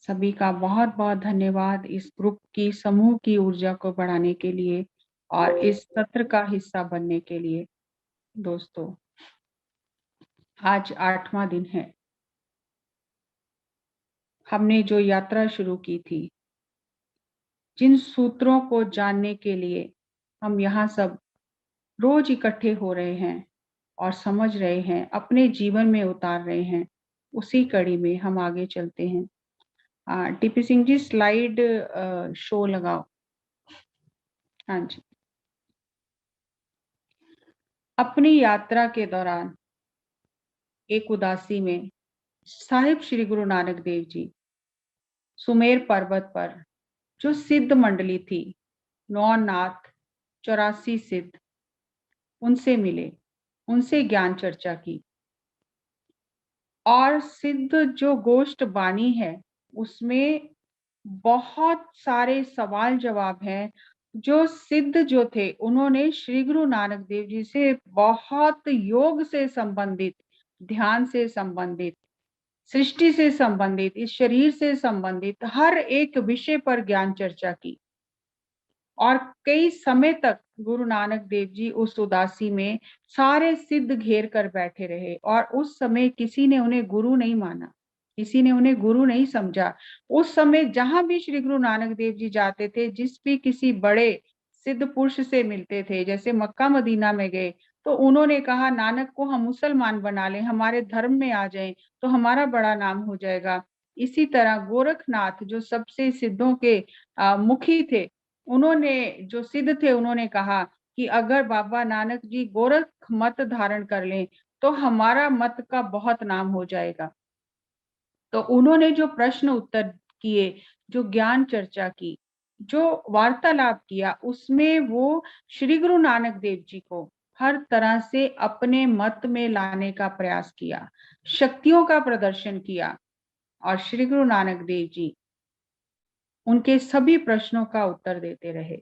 सभी का बहुत बहुत धन्यवाद इस ग्रुप की समूह की ऊर्जा को बढ़ाने के लिए और इस सत्र का हिस्सा बनने के लिए। दोस्तों, आज 8वां दिन है। हमने जो यात्रा शुरू की थी, जिन सूत्रों को जानने के लिए हम यहाँ सब रोज इकट्ठे हो रहे हैं और समझ रहे हैं, अपने जीवन में उतार रहे हैं, उसी कड़ी में हम आगे चलते हैं। TP Singh ji, slide show लगाओ। हाँ जी। अपनी यात्रा के दौरान एक उदासी में साहिब श्री गुरु नानक देव जी सुमेर पर्वत पर जो सिद्ध मंडली थी, 9 नाथ, 84 सिद्ध, उनसे मिले, उनसे ज्ञान चर्चा की और सिद्ध जो गोष्ठ बानी है उसमें बहुत सारे सवाल जवाब हैं। जो सिद्ध जो थे उन्होंने श्री गुरु नानक देव जी से बहुत योग से संबंधित, ध्यान से संबंधित, सृष्टि से संबंधित, इस शरीर से संबंधित हर एक विषय पर ज्ञान चर्चा की और कई समय तक गुरु नानक देव जी उस उदासी में सारे सिद्ध घेर कर बैठे रहे और उस समय किसी ने उन्हें गुरु नहीं माना, किसी ने उन्हें गुरु नहीं समझा। उस समय जहां भी श्री गुरु नानक देव जी जाते थे, जिस भी किसी बड़े सिद्ध पुरुष से मिलते थे, जैसे मक्का मदीना में गए तो उन्होंने कहा नानक को हम मुसलमान बना लें, हमारे धर्म में आ जाएं तो हमारा बड़ा नाम हो जाएगा। इसी तरह गोरखनाथ जो सबसे सिद्धों के मुखी थे, उन्होंने जो सिद्ध थे उन्होंने कहा कि अगर बाबा नानक जी गोरख मत धारण कर लें तो हमारा मत का बहुत नाम हो जाएगा। तो उन्होंने जो प्रश्न उत्तर किए, जो ज्ञान चर्चा की, जो वार्तालाप किया, उसमें वो श्री गुरु नानक देव जी को हर तरह से अपने मत में लाने का प्रयास किया, शक्तियों का प्रदर्शन किया और श्री गुरु नानक देव जी उनके सभी प्रश्नों का उत्तर देते रहे।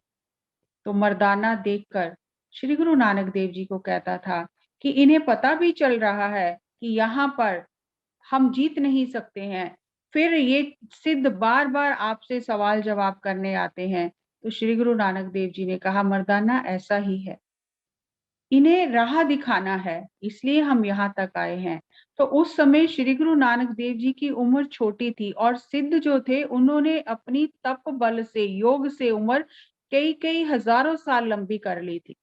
तो मर्दाना देखकर श्री गुरु नानक देव जी को कहता था कि इन्हें पता भी चल रहा है कि यहाँ पर हम जीत नहीं सकते हैं, फिर ये सिद्ध बार बार आपसे सवाल जवाब करने आते हैं। तो श्री गुरु नानक देव जी ने कहा, मर्दाना ऐसा ही है, इन्हें राह दिखाना है, इसलिए हम यहाँ तक आए हैं। तो उस समय श्री गुरु नानक देव जी की उम्र छोटी थी और सिद्ध जो थे उन्होंने अपनी तप बल से, योग से उम्र कई कई हजारों साल लंबी कर ली थी।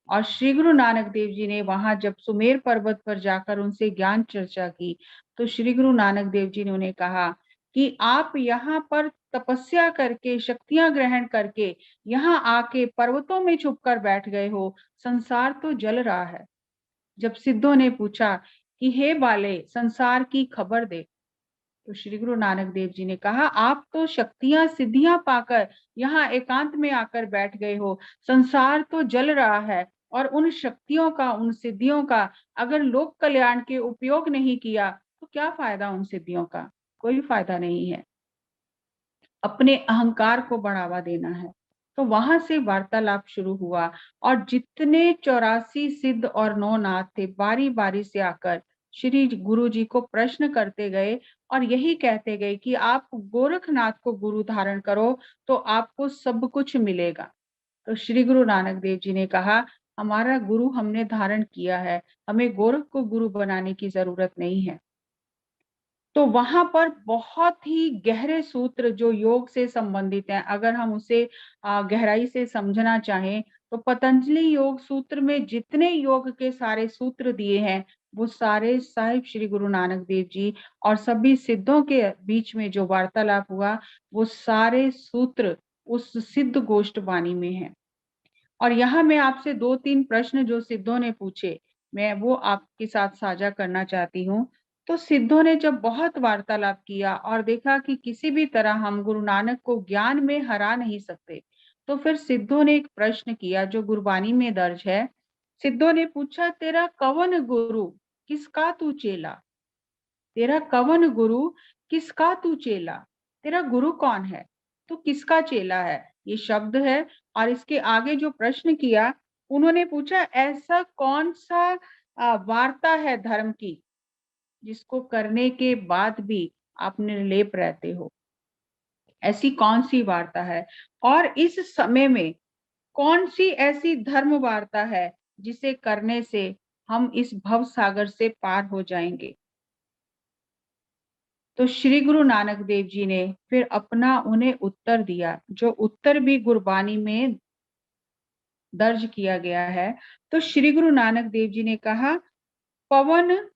और श्री गुरु नानक देव जी ने वहां जब सुमेर पर्वत पर जाकर उनसे ज्ञान चर्चा की तो श्री गुरु नानक देव जी ने उन्हें कहा कि आप यहाँ पर तपस्या करके, शक्तियां ग्रहण करके यहाँ आके पर्वतों में छुपकर बैठ गए हो, संसार तो जल रहा है। जब सिद्धों ने पूछा कि हे बाले, संसार की खबर दे, तो श्री गुरु नानक देव जी ने कहा, आप तो शक्तियां सिद्धियां पाकर यहाँ एकांत में आकर बैठ गए हो, संसार तो जल रहा है और उन शक्तियों का, उन सिद्धियों का अगर लोक कल्याण के उपयोग नहीं किया तो क्या फायदा उन सिद्धियों का? कोई फायदा नहीं है। अपने अहंकार को बढ़ावा देना है। तो वहां से वार्तालाप शुरू हुआ और जितने 84 सिद्ध और 9 नाथ थे, बारी बारी से आकर श्री गुरु जी को प्रश्न करते गए और यही कहते गए कि आप गोरखनाथ को गुरु धारण करो तो आपको सब कुछ मिलेगा। तो श्री गुरु नानक देव जी ने कहा, हमारा गुरु हमने धारण किया है, हमें गोरख को गुरु बनाने की जरूरत नहीं है। तो वहां पर बहुत ही गहरे सूत्र जो योग से संबंधित हैं, अगर हम उसे गहराई से समझना चाहें तो पतंजलि योग सूत्र में जितने योग के सारे सूत्र दिए हैं वो सारे साहिब श्री गुरु नानक देव जी और सभी सिद्धों के बीच में जो वार्तालाप हुआ वो सारे सूत्र उस सिद्ध गोष्ठ वाणी में है। और यहाँ मैं आपसे 2-3 प्रश्न जो सिद्धों ने पूछे, मैं वो आपके साथ साझा करना चाहती हूँ। तो सिद्धों ने जब बहुत वार्तालाप किया और देखा कि किसी भी तरह हम गुरु नानक को ज्ञान में हरा नहीं सकते, तो फिर सिद्धों ने एक प्रश्न किया जो गुरबानी में दर्ज है। सिद्धों ने पूछा, तेरा कवन गुरु, किसका तू चेला? तेरा कवन गुरु, किसका तू चेला? तेरा गुरु कौन है, तू किसका चेला है? ये शब्द है। और इसके आगे जो प्रश्न किया, उन्होंने पूछा, ऐसा कौन सा वार्ता है धर्म की जिसको करने के बाद भी आप निर्लेप रहते हो? ऐसी कौन सी वार्ता है और इस समय में कौन सी ऐसी धर्म वार्ता है जिसे करने से हम इस भव सागर से पार हो जाएंगे। तो श्री गुरु नानक देव जी ने फिर अपना उन्हें उत्तर दिया, जो उत्तर भी गुरबानी में दर्ज किया गया है। तो श्री गुरु नानक देव जी ने कहा, पवन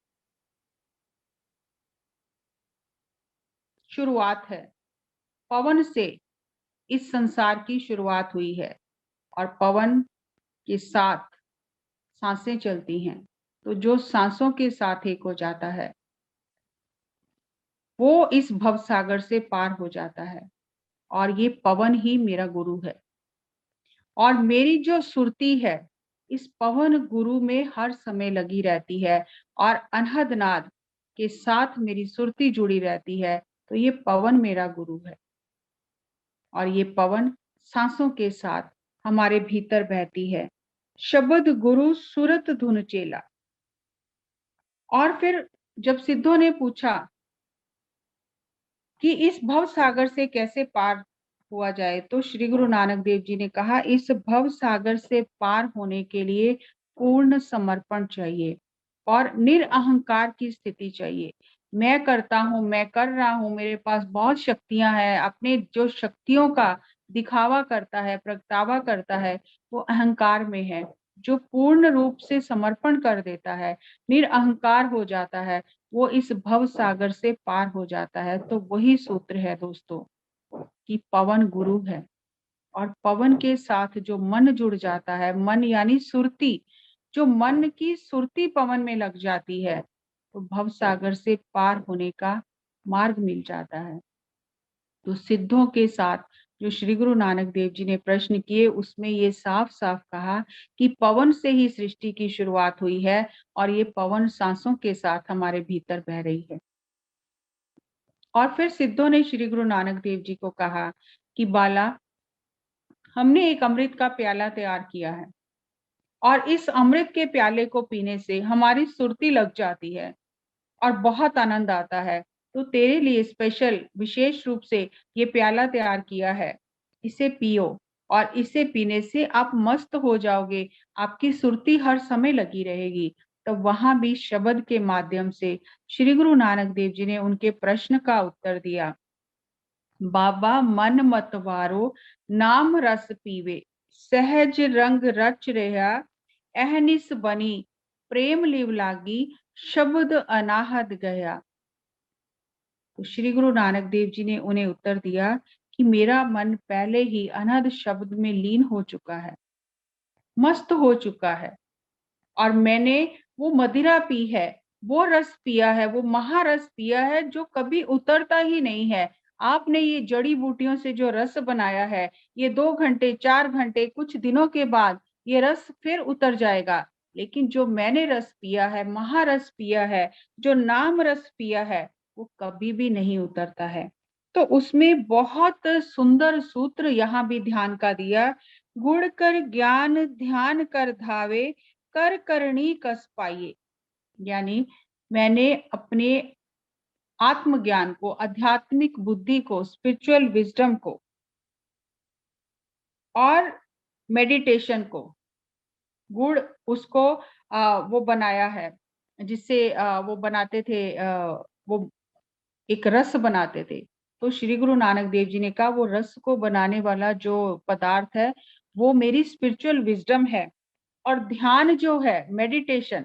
शुरुआत है, पवन से इस संसार की शुरुआत हुई है और पवन के साथ सांसें चलती हैं। तो जो सांसों के साथ एक हो जाता है वो इस भव सागर से पार हो जाता है। और ये पवन ही मेरा गुरु है और मेरी जो सुरती है इस पवन गुरु में हर समय लगी रहती है और अनहद नाद के साथ मेरी सुरती जुड़ी रहती है। तो ये पवन मेरा गुरु है और ये पवन सांसों के साथ हमारे भीतर बहती है। शब्द गुरु सुरत धुन चेला। और फिर जब सिद्धों ने पूछा कि इस भव सागर से कैसे पार हुआ जाए, तो श्री गुरु नानक देव जी ने कहा, इस भव सागर से पार होने के लिए पूर्ण समर्पण चाहिए और निरअहंकार की स्थिति चाहिए। मैं करता हूं, मैं कर रहा हूं, मेरे पास बहुत शक्तियां हैं, अपने जो शक्तियों का दिखावा करता है, प्रगटावा करता है, वो अहंकार में है। जो पूर्ण रूप से समर्पण कर देता है, निरअहंकार हो जाता है, वो इस भव सागर से पार हो जाता है। तो वही सूत्र है दोस्तों कि पवन गुरु है और पवन के साथ जो मन जुड़ जाता है, मन यानी सुरती, जो मन की सुरती पवन में लग जाती है, तो भव सागर से पार होने का मार्ग मिल जाता है। तो सिद्धों के साथ जो श्री गुरु नानक देव जी ने प्रश्न किए उसमें ये साफ साफ कहा कि पवन से ही सृष्टि की शुरुआत हुई है और ये पवन सांसों के साथ हमारे भीतर बह रही है। और फिर सिद्धों ने श्री गुरु नानक देव जी को कहा कि बाला, हमने एक अमृत का प्याला तैयार किया है और इस अमृत के प्याले को पीने से हमारी सुरती लग जाती है और बहुत आनंद आता है। तो तेरे लिए स्पेशल विशेष रूप से ये प्याला तैयार किया है, इसे पियो और इसे पीने से आप मस्त हो जाओगे, आपकी सुरती हर समय लगी रहेगी। तो वहां भी शब्द के माध्यम से श्री गुरु नानक देव जी ने उनके प्रश्न का उत्तर दिया। बाबा मन मतवारो नाम रस पीवे, सहज रंग रच रहा, अहनिस बनी प्रेम लिव लागी, शब्द अनाहद गया। तो श्री गुरु नानक देव जी ने उन्हें उत्तर दिया कि मेरा मन पहले ही अनहद शब्द में लीन हो चुका है, मस्त हो चुका है और मैंने वो मदिरा पी है, वो रस पिया है, वो महारस पिया है जो कभी उतरता ही नहीं है। आपने ये जड़ी बूटियों से जो रस बनाया है, ये 2 घंटे 4 घंटे कुछ दिनों के बाद ये रस फिर उतर जाएगा, लेकिन जो मैंने रस पिया है, महारस पिया है, जो नाम रस पिया है, वो कभी भी नहीं उतरता है। तो उसमें बहुत सुंदर सूत्र यहाँ भी ध्यान का दिया। गुण कर ज्ञान ध्यान कर धावे, कर करणी कस पाइए। यानी मैंने अपने आत्मज्ञान को, आध्यात्मिक बुद्धि को, स्पिरिचुअल विजडम को और मेडिटेशन को, गुड़ उसको वो बनाया है, जिससे वो बनाते थे, वो एक रस बनाते थे। तो श्री गुरु नानक देव जी ने कहा वो रस को बनाने वाला जो पदार्थ है वो मेरी स्पिरिचुअल विजडम है। और ध्यान जो है, मेडिटेशन,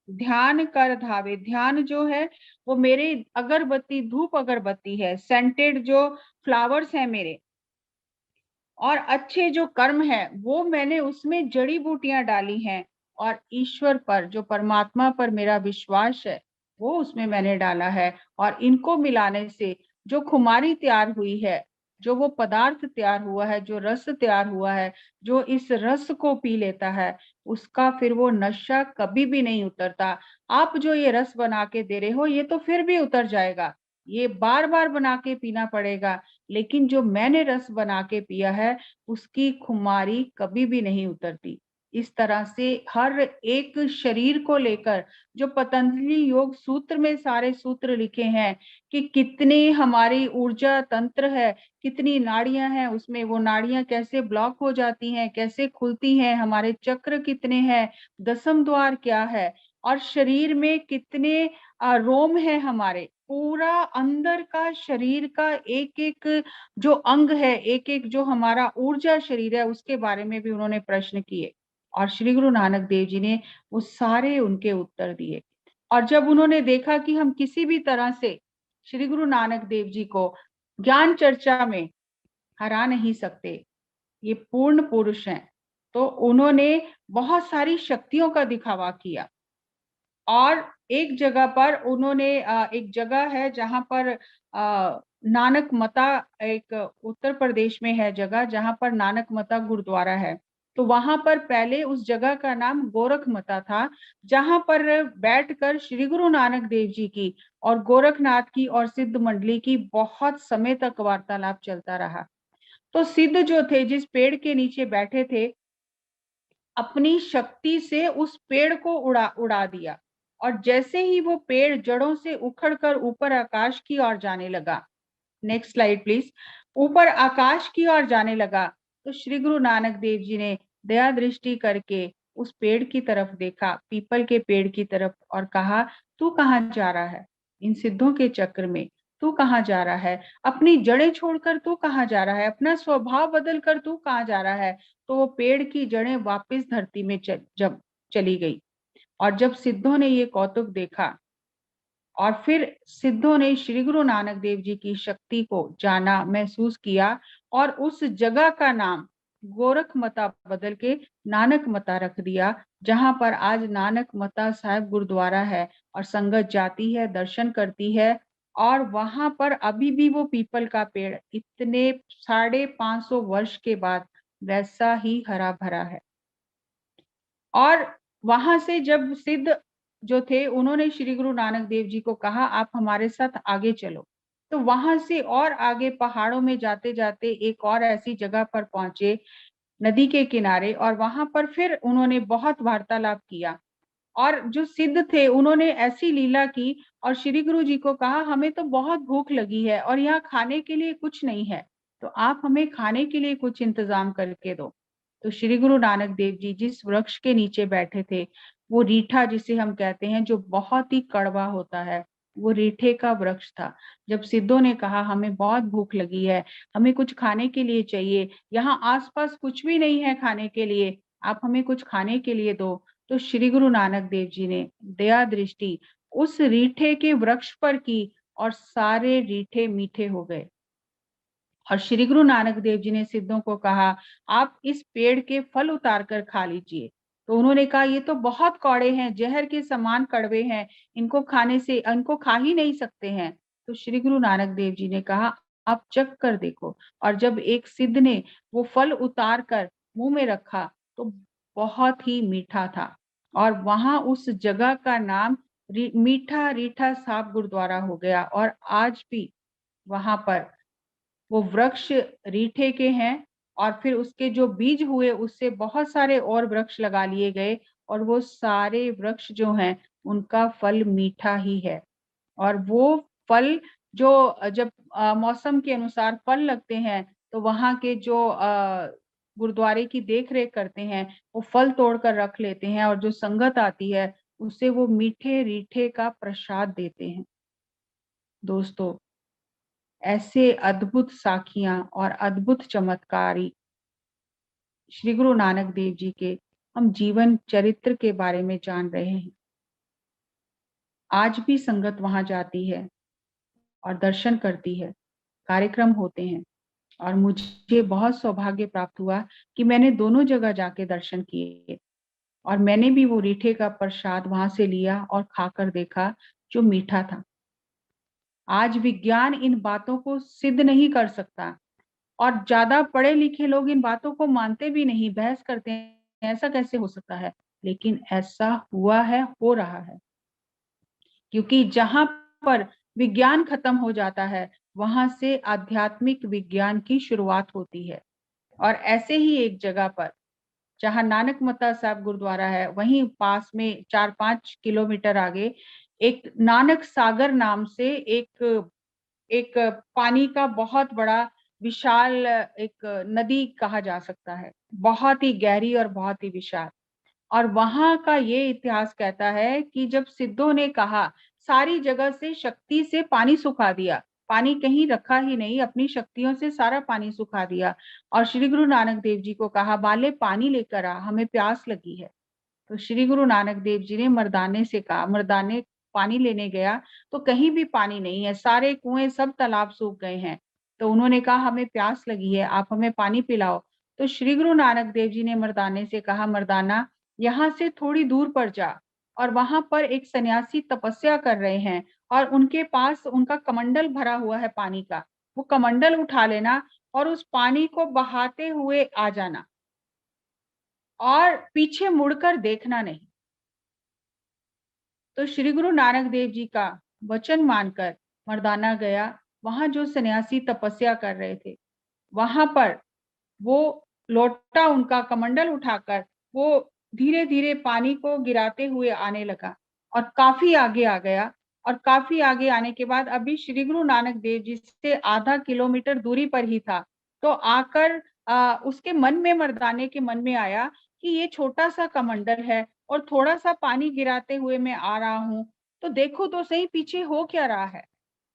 ध्यान कर धावे, ध्यान जो है वो मेरे अगरबत्ती, धूप अगरबत्ती है, सेंटेड जो फ्लावर्स हैं मेरे, और अच्छे जो कर्म है वो मैंने उसमें जड़ी बूटियां डाली हैं और ईश्वर पर, जो परमात्मा पर मेरा विश्वास है, वो उसमें मैंने डाला है। और इनको मिलाने से जो खुमारी तैयार हुई है, जो वो पदार्थ तैयार हुआ है, जो रस तैयार हुआ है, जो इस रस को पी लेता है उसका फिर वो नशा कभी भी नहीं उतरता। आप जो ये रस बना के दे रहे हो ये तो फिर भी उतर जाएगा, ये बार बार बना के पीना पड़ेगा, लेकिन जो मैंने रस बना के पिया है उसकी खुमारी कभी भी नहीं उतरती। इस तरह से हर एक शरीर को लेकर जो पतंजलि योग सूत्र में सारे सूत्र लिखे हैं कि कितने हमारी ऊर्जा तंत्र है, कितनी नाड़ियां हैं उसमें, वो नाड़ियां कैसे ब्लॉक हो जाती हैं, कैसे खुलती हैं, हमारे चक्र कितने हैं, दसम द्वार क्या है, और शरीर में कितने रोम है, हमारे पूरा अंदर का शरीर का एक एक जो अंग है, एक एक जो हमारा ऊर्जा शरीर है, उसके बारे में भी उन्होंने प्रश्न किए और श्री गुरु नानक देव जी ने वो सारे उनके उत्तर दिए। और जब उन्होंने देखा कि हम किसी भी तरह से श्री गुरु नानक देव जी को ज्ञान चर्चा में हरा नहीं सकते, ये पूर्ण पुरुष हैं, तो उन्होंने बहुत सारी शक्तियों का दिखावा किया। और एक जगह पर उन्होंने एक जगह है जहां पर नानक मता, एक उत्तर प्रदेश में है जगह जहां पर नानक मता गुरुद्वारा है, तो वहां पर पहले उस जगह का नाम गोरखमता था, जहां पर बैठकर श्री गुरु नानक देव जी की और गोरखनाथ की और सिद्ध मंडली की बहुत समय तक वार्तालाप चलता रहा। तो सिद्ध जो थे, जिस पेड़ के नीचे बैठे थे, अपनी शक्ति से उस पेड़ को उड़ा उड़ा दिया, और जैसे ही वो पेड़ जड़ों से उखड़कर ऊपर आकाश की ओर जाने लगा, नेक्स्ट स्लाइड प्लीज, ऊपर आकाश की ओर जाने लगा, तो श्री गुरु नानक देव जी ने दया दृष्टि करके उस पेड़ की तरफ देखा, पीपल के पेड़ की तरफ, और कहा, तू कहाँ जा रहा है इन सिद्धों के चक्र में, तू कहाँ जा रहा है, अपनी जड़ें छोड़कर तू कहाँ जा रहा है, अपना स्वभाव बदल कर तू कहाँ जा रहा है। तो वो पेड़ की जड़ें वापस धरती में जब चली गई। और जब सिद्धों ने ये कौतुक देखा, और फिर सिद्धों ने श्री गुरु नानक देव जी की शक्ति को जाना, महसूस किया, और उस जगह का नाम गोरखमता बदल के नानक मता रख दिया, जहां पर आज नानक मता साहिब गुरुद्वारा है, और संगत जाती है, दर्शन करती है, और वहां पर अभी भी वो पीपल का पेड़ इतने 550 वर्ष के बाद वैसा ही हरा भरा है। और वहां से जब सिद्ध जो थे, उन्होंने श्री गुरु नानक देव जी को कहा, आप हमारे साथ आगे चलो, तो वहां से और आगे पहाड़ों में जाते जाते एक और ऐसी जगह पर पहुंचे, नदी के किनारे, और वहां पर फिर उन्होंने बहुत वार्तालाप किया। और जो सिद्ध थे, उन्होंने ऐसी लीला की और श्री गुरु जी को कहा, हमें तो बहुत भूख लगी है और यहाँ खाने के लिए कुछ नहीं है, तो आप हमें खाने के लिए कुछ इंतजाम करके दो। तो श्री गुरु नानक देव जी जिस वृक्ष के नीचे बैठे थे, वो रीठा जिसे हम कहते हैं, जो बहुत ही कड़वा होता है, वो रीठे का वृक्ष था। जब सिद्धों ने कहा, हमें बहुत भूख लगी है, हमें कुछ खाने के लिए चाहिए, यहाँ आसपास कुछ भी नहीं है खाने के लिए, आप हमें कुछ खाने के लिए दो, तो श्री गुरु नानक देव जी ने दया दृष्टि उस रीठे के वृक्ष पर की, और सारे रीठे मीठे हो गए। और श्री गुरु नानक देव जी ने सिद्धों को कहा, आप इस पेड़ के फल उतार कर खा लीजिए। तो उन्होंने कहा, ये तो बहुत कौड़े हैं, जहर के समान कड़वे हैं, इनको खाने से इनको खा ही नहीं सकते हैं। तो श्री गुरु नानक देव जी ने कहा, आप चख कर देखो। और जब एक सिद्ध ने वो फल उतार कर मुंह में रखा, तो बहुत ही मीठा था, और वहां उस जगह का नाम मीठा रीठा साहब गुरुद्वारा हो गया। और आज भी वहां पर वो वृक्ष रीठे के हैं, और फिर उसके जो बीज हुए उससे बहुत सारे और वृक्ष लगा लिए गए, और वो सारे वृक्ष जो हैं उनका फल मीठा ही है। और वो फल जो जब मौसम के अनुसार फल लगते हैं, तो वहां के जो गुरुद्वारे की देख रेख करते हैं, वो फल तोड़कर रख लेते हैं, और जो संगत आती है उससे वो मीठे रीठे का प्रसाद देते हैं। दोस्तों, ऐसे अद्भुत साखियां और अद्भुत चमत्कारी श्री गुरु नानक देव जी के हम जीवन चरित्र के बारे में जान रहे हैं। आज भी संगत वहां जाती है और दर्शन करती है, कार्यक्रम होते हैं, और मुझे बहुत सौभाग्य प्राप्त हुआ कि मैंने दोनों जगह जाके दर्शन किए, और मैंने भी वो रीठे का प्रसाद वहां से लिया और खाकर देखा, जो मीठा था। आज विज्ञान इन बातों को सिद्ध नहीं कर सकता, और ज्यादा पढ़े लिखे लोग इन बातों को मानते भी नहीं, बहस करते हैं, ऐसा कैसे हो सकता है, लेकिन ऐसा हुआ है, हो रहा है। क्योंकि जहां पर विज्ञान खत्म हो जाता है, वहां से आध्यात्मिक विज्ञान की शुरुआत होती है। और ऐसे ही एक जगह पर जहाँ नानक मता साहब गुरुद्वारा है, वहीं पास में 4-5 किलोमीटर आगे एक नानक सागर नाम से एक एक पानी का बहुत बड़ा विशाल एक नदी कहा जा सकता है। बहुत ही गहरी और बहुत ही विशाल। और वहाँ का ये इतिहास कहता है कि जब सिद्धों ने कहा, सारी जगह से शक्ति से पानी सुखा दिया, पानी कहीं रखा ही नहीं, अपनी शक्तियों से सारा पानी सुखा दिया और श्री गुरु नानक देव जी को कहा, बाले पानी लेकर आ, हमें प्यास लगी है। तो श्री गुरु नानक देव जी ने मर्दाने से कहा, मर्दाने पानी लेने गया तो कहीं भी पानी नहीं है, सारे कुएं सब तालाब सूख गए हैं। तो उन्होंने कहा, हमें प्यास लगी है, आप हमें पानी पिलाओ। तो श्री गुरु नानक देव जी ने मर्दाने से कहा, मर्दाना यहाँ से थोड़ी दूर पर जा और वहां पर एक सन्यासी तपस्या कर रहे हैं और उनके पास उनका कमंडल भरा हुआ है पानी का, वो कमंडल उठा लेना और उस पानी को बहाते हुए आ जाना और पीछे मुड़कर देखना नहीं। तो श्री गुरु नानक देव जी का वचन मानकर मर्दाना गया। वहां जो सन्यासी तपस्या कर रहे थे, वहां पर वो लोटा उनका कमंडल उठाकर वो धीरे धीरे पानी को गिराते हुए आने लगा और काफी आगे आ गया। और काफी आगे आने के बाद अभी श्री गुरु नानक देव जी से आधा किलोमीटर दूरी पर ही था। तो आकर उसके मन में, मर्दाने के मन में आया कि ये छोटा सा कमंडल है और थोड़ा सा पानी गिराते हुए मैं आ रहा हूँ, तो देखो तो सही पीछे हो क्या रहा है।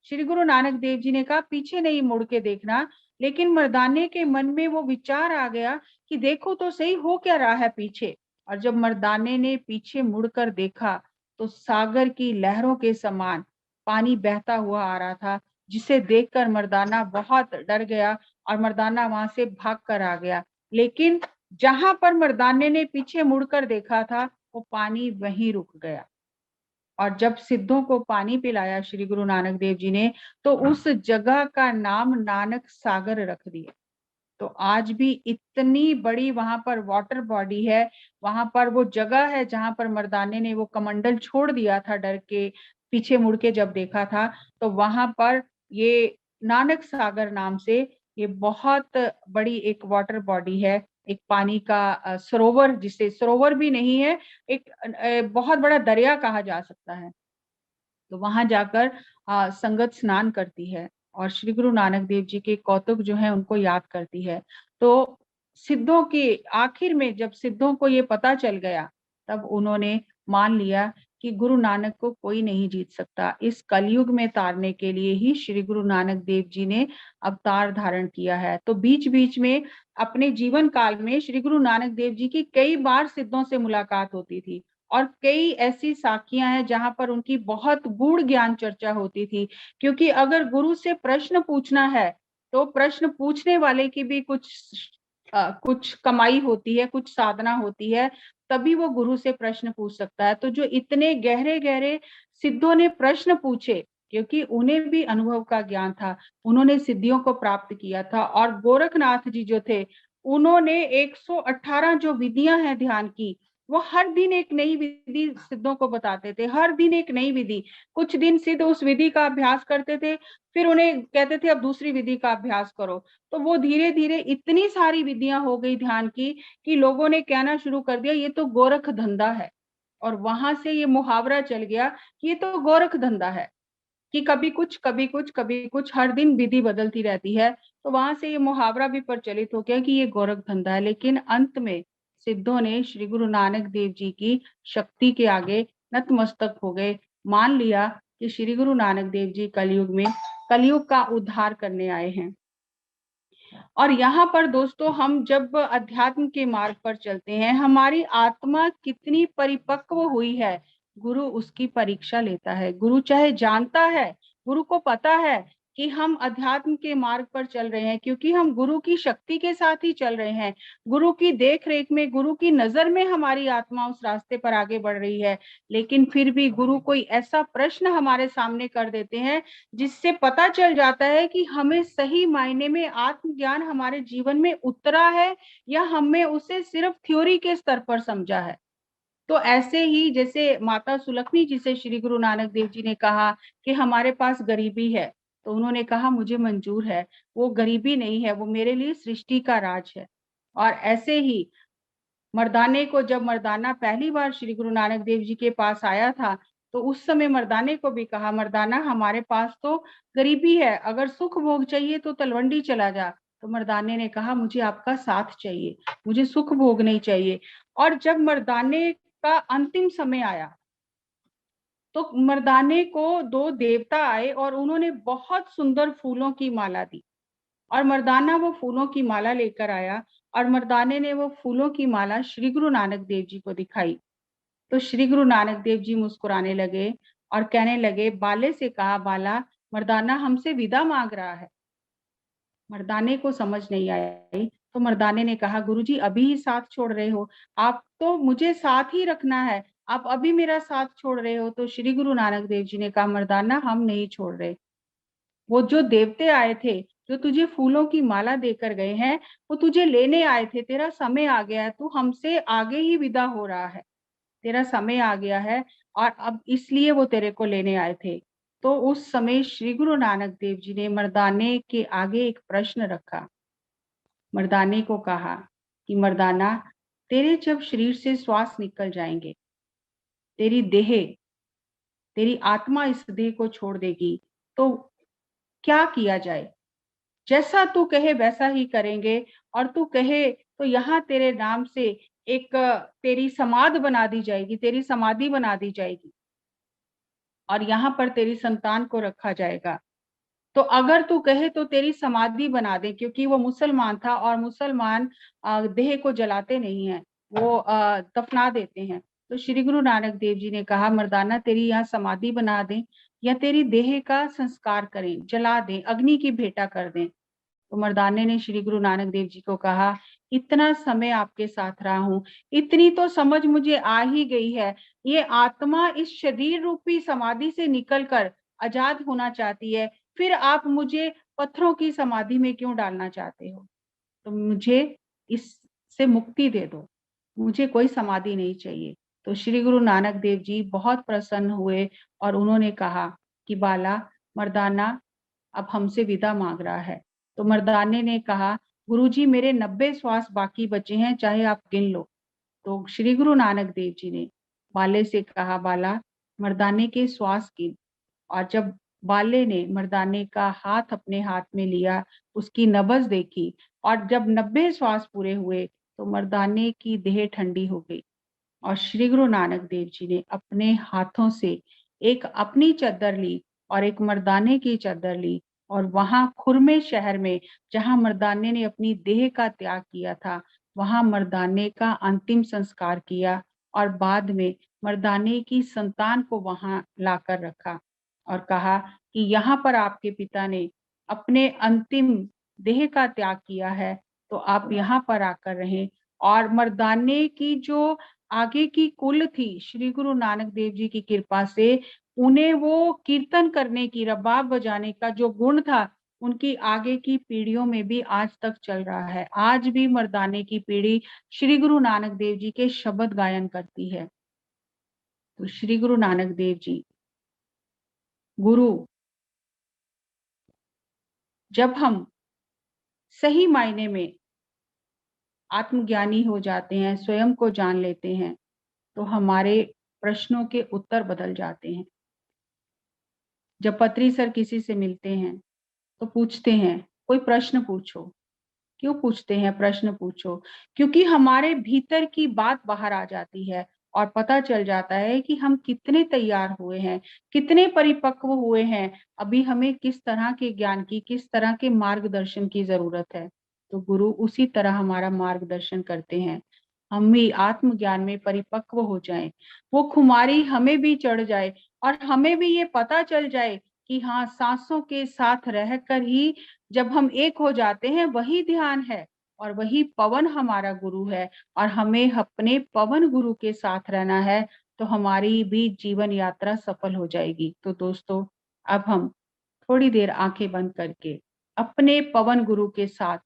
श्री गुरु नानक देव जी ने कहा, पीछे नहीं मुड़ के देखना। लेकिन मर्दाने के मन में वो विचार आ गया कि देखो तो सही हो क्या रहा है पीछे। और जब मर्दाने ने पीछे मुड़कर देखा तो सागर की लहरों के समान पानी बहता हुआ आ रहा था, जिसे देखकर मर्दाना बहुत डर गया और मर्दाना वहां से भाग कर आ गया। लेकिन जहां पर मर्दाने ने पीछे मुड़कर देखा था, वो पानी वहीं रुक गया। और जब सिद्धों को पानी पिलाया श्री गुरु नानक देव जी ने, तो उस जगह का नाम नानक सागर रख दिया। तो आज भी इतनी बड़ी वहां पर वाटर बॉडी है, वहां पर वो जगह है जहां पर मर्दाने ने वो कमंडल छोड़ दिया था डर के, पीछे मुड़ के जब देखा था, तो वहां पर ये नानक सागर नाम से ये बहुत बड़ी एक वाटर बॉडी है, एक पानी का सरोवर, जिसे सरोवर भी नहीं है, एक बहुत बड़ा दरिया कहा जा सकता है। तो वहां जाकर संगत स्नान करती है और श्री गुरु नानक देव जी के कौतुक जो है उनको याद करती है। तो सिद्धों के आखिर में जब सिद्धों को ये पता चल गया, तब उन्होंने मान लिया कि गुरु नानक को कोई नहीं जीत सकता। इस कलयुग में तारने के लिए ही श्री गुरु नानक देव जी ने अवतार धारण किया है। तो बीच बीच में अपने जीवन काल में श्री गुरु नानक देव जी की कई बार सिद्धों से मुलाकात होती थी और कई ऐसी साखियां हैं जहां पर उनकी बहुत गूढ़ ज्ञान चर्चा होती थी। क्योंकि अगर गुरु से प्रश्न पूछना है तो प्रश्न पूछने वाले की भी कुछ कमाई होती है, कुछ साधना होती है, तभी वो गुरु से प्रश्न पूछ सकता है। तो जो इतने गहरे गहरे सिद्धों ने प्रश्न पूछे, क्योंकि उन्हें भी अनुभव का ज्ञान था, उन्होंने सिद्धियों को प्राप्त किया था। और गोरखनाथ जी जो थे, उन्होंने 118 जो विधियां हैं ध्यान की, वो हर दिन एक नई विधि सिद्धों को बताते थे, हर दिन एक नई विधि। कुछ दिन सिद्ध उस विधि का अभ्यास करते थे, फिर उन्हें कहते थे अब दूसरी विधि का अभ्यास करो। तो वो धीरे धीरे इतनी सारी विधियां हो गई ध्यान की कि लोगों ने कहना शुरू कर दिया, ये तो गोरख धंधा है। और वहां से ये मुहावरा चल गया कि ये तो गोरख धंधा है, कि कभी कुछ कभी कुछ कभी कुछ, हर दिन विधि बदलती रहती है। तो वहां से ये मुहावरा भी प्रचलित हो गया कि ये गोरख धंधा है। लेकिन अंत में सिद्धों ने श्री गुरु नानक देव जी की शक्ति के आगे नतमस्तक हो गए, मान लिया कि श्री गुरु नानक देव जी कलयुग में कलयुग का उद्धार करने आए हैं। और यहाँ पर दोस्तों, हम जब अध्यात्म के मार्ग पर चलते हैं, हमारी आत्मा कितनी परिपक्व हुई है, गुरु उसकी परीक्षा लेता है। गुरु चाहे जानता है, गुरु को पता है कि हम अध्यात्म के मार्ग पर चल रहे हैं, क्योंकि हम गुरु की शक्ति के साथ ही चल रहे हैं। गुरु की देख रेख में, गुरु की नजर में हमारी आत्मा उस रास्ते पर आगे बढ़ रही है। लेकिन फिर भी गुरु कोई ऐसा प्रश्न हमारे सामने कर देते हैं जिससे पता चल जाता है कि हमें सही मायने में आत्मज्ञान हमारे जीवन में उतरा है या हमने उसे सिर्फ थ्योरी के स्तर पर समझा है। तो ऐसे ही जैसे माता सुलक्ष्मी जी से श्री गुरु नानक देव जी ने कहा कि हमारे पास गरीबी है, तो उन्होंने कहा मुझे मंजूर है, वो गरीबी नहीं है, वो मेरे लिए सृष्टि का राज है। और ऐसे ही मर्दाने को, जब मर्दाना पहली बार श्री गुरु नानक देव जी के पास आया था, तो उस समय मर्दाने को भी कहा, मर्दाना हमारे पास तो गरीबी है, अगर सुख भोग चाहिए तो तलवंडी चला जा। तो मर्दाने ने कहा, मुझे आपका साथ चाहिए, मुझे सुख भोग नहीं चाहिए। और जब मर्दाने का अंतिम समय आया, तो मर्दाने को दो देवता आए और उन्होंने बहुत सुंदर फूलों की माला दी, और मर्दाना वो फूलों की माला लेकर आया, और मर्दाने ने वो फूलों की माला श्री गुरु नानक देव जी को दिखाई। तो श्री गुरु नानक देव जी मुस्कुराने लगे और कहने लगे, बाले से कहा, बाला, मर्दाना हमसे विदा मांग रहा है। मर्दाने को समझ नहीं आई, तो मर्दाने ने कहा, गुरुजी अभी ही साथ छोड़ रहे हो, आप तो मुझे साथ ही रखना है, आप अभी मेरा साथ छोड़ रहे हो। तो श्री गुरु नानक देव जी ने कहा, मर्दाना हम नहीं छोड़ रहे, वो जो देवते आए थे, जो तुझे फूलों की माला देकर गए हैं, वो तुझे लेने आए थे, तेरा समय आ गया है, तू हमसे आगे ही विदा हो रहा है, तेरा समय आ गया है, और अब इसलिए वो तेरे को लेने आए थे। तो उस समय श्री गुरु नानक देव जी ने मर्दाने के आगे एक प्रश्न रखा। मर्दाने को कहा कि मर्दाना, तेरे जब शरीर से श्वास निकल जाएंगे, तेरी देह, तेरी आत्मा इस देह को छोड़ देगी, तो क्या किया जाए? जैसा तू कहे वैसा ही करेंगे, और तू कहे तो यहाँ तेरे नाम से एक तेरी समाधि बना दी जाएगी, तेरी समाधि बना दी जाएगी, और यहाँ पर तेरी संतान को रखा जाएगा। तो अगर तू कहे तो तेरी समाधि बना दे, क्योंकि वो मुसलमान था, और मुसलमान देह को जलाते नहीं है, वो दफना देते हैं। तो श्री गुरु नानक देव जी ने कहा, मर्दाना तेरी यहाँ समाधि बना दें, या तेरी देह का संस्कार करें, जला दें, अग्नि की भेंटा कर दें। तो मर्दाने ने श्री गुरु नानक देव जी को कहा, इतना समय आपके साथ रहा हूं, इतनी तो समझ मुझे आ ही गई है, ये आत्मा इस शरीर रूपी समाधि से निकलकर आजाद होना चाहती है, फिर आप मुझे पत्थरों की समाधि में क्यों डालना चाहते हो? तो मुझे इससे मुक्ति दे दो, मुझे कोई समाधि नहीं चाहिए। तो श्री गुरु नानक देव जी बहुत प्रसन्न हुए, और उन्होंने कहा कि बाला, मर्दाना अब हमसे विदा मांग रहा है। तो मर्दाने ने कहा, गुरुजी मेरे 90 श्वास बाकी बचे हैं, चाहे आप गिन लो। तो श्री गुरु नानक देव जी ने बाले से कहा, बाला, मर्दाने के श्वास गिन। और जब बाले ने मर्दाने का हाथ अपने हाथ में लिया, उसकी नब्ज देखी, और जब 90 श्वास पूरे हुए, तो मर्दाने की देह ठंडी हो गई, और श्री गुरु नानक देव जी ने अपने हाथों से एक अपनी चद्दर ली और एक मर्दाने की चद्दर ली, और वहां खुरमे शहर में, जहां मर्दाने ने अपनी देह का त्याग किया था, वहां मर्दाने का अंतिम संस्कार किया, और बाद में मर्दाने की संतान को वहां लाकर रखा, और कहा कि यहाँ पर आपके पिता ने अपने अंतिम देह का त्याग किया है, तो आप यहाँ पर आकर रहें। और मर्दाने की जो आगे की कुल थी, श्री गुरु नानक देव जी की कृपा से उन्हें वो कीर्तन करने की, रबाब बजाने का जो गुण था, उनकी आगे की पीढ़ियों में भी आज तक चल रहा है। आज भी मर्दाने की पीढ़ी श्री गुरु नानक देव जी के शब्द गायन करती है। तो श्री गुरु नानक देव जी गुरु, जब हम सही मायने में आत्मज्ञानी हो जाते हैं, स्वयं को जान लेते हैं, तो हमारे प्रश्नों के उत्तर बदल जाते हैं। जब पत्री सर किसी से मिलते हैं तो पूछते हैं, कोई प्रश्न पूछो। क्यों पूछते हैं प्रश्न पूछो? क्योंकि हमारे भीतर की बात बाहर आ जाती है, और पता चल जाता है कि हम कितने तैयार हुए हैं, कितने परिपक्व हुए हैं, अभी हमें किस तरह के ज्ञान की, किस तरह के मार्गदर्शन की जरूरत है। तो गुरु उसी तरह हमारा मार्गदर्शन करते हैं। हम भी आत्मज्ञान में परिपक्व हो जाएं, वो खुमारी हमें भी चढ़ जाए, और हमें भी ये पता चल जाए कि हाँ, सांसों के साथ रहकर ही जब हम एक हो जाते हैं, वही ध्यान है, और वही पवन हमारा गुरु है, और हमें अपने पवन गुरु के साथ रहना है, तो हमारी भी जीवन यात्रा सफल हो जाएगी। तो दोस्तों, अब हम थोड़ी देर आंखें बंद करके अपने पवन गुरु के साथ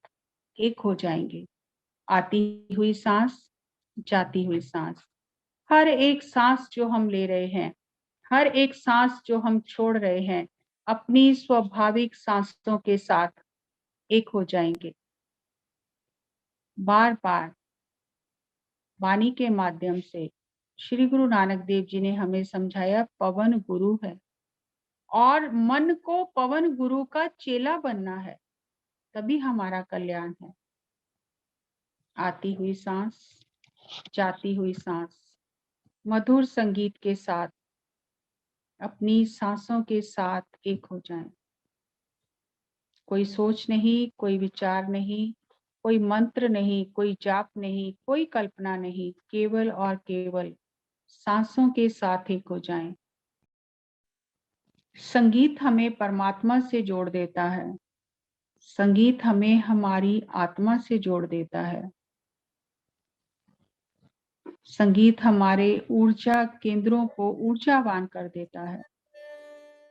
एक हो जाएंगे। आती हुई सांस, जाती हुई सांस, हर एक सांस जो हम ले रहे हैं, हर एक सांस जो हम छोड़ रहे हैं, अपनी स्वाभाविक सांसों के साथ एक हो जाएंगे। बार बार वाणी के माध्यम से श्री गुरु नानक देव जी ने हमें समझाया पवन गुरु है और मन को पवन गुरु का चेला बनना है, तभी हमारा कल्याण है। आती हुई सांस, जाती हुई सांस, मधुर संगीत के साथ अपनी सांसों के साथ एक हो जाएं। कोई सोच नहीं, कोई विचार नहीं, कोई मंत्र नहीं, कोई जाप नहीं, कोई कल्पना नहीं, केवल और केवल सांसों के साथ एक हो जाएं। संगीत हमें परमात्मा से जोड़ देता है। संगीत हमें हमारी आत्मा से जोड़ देता है। संगीत हमारे ऊर्जा केंद्रों को ऊर्जावान कर देता है।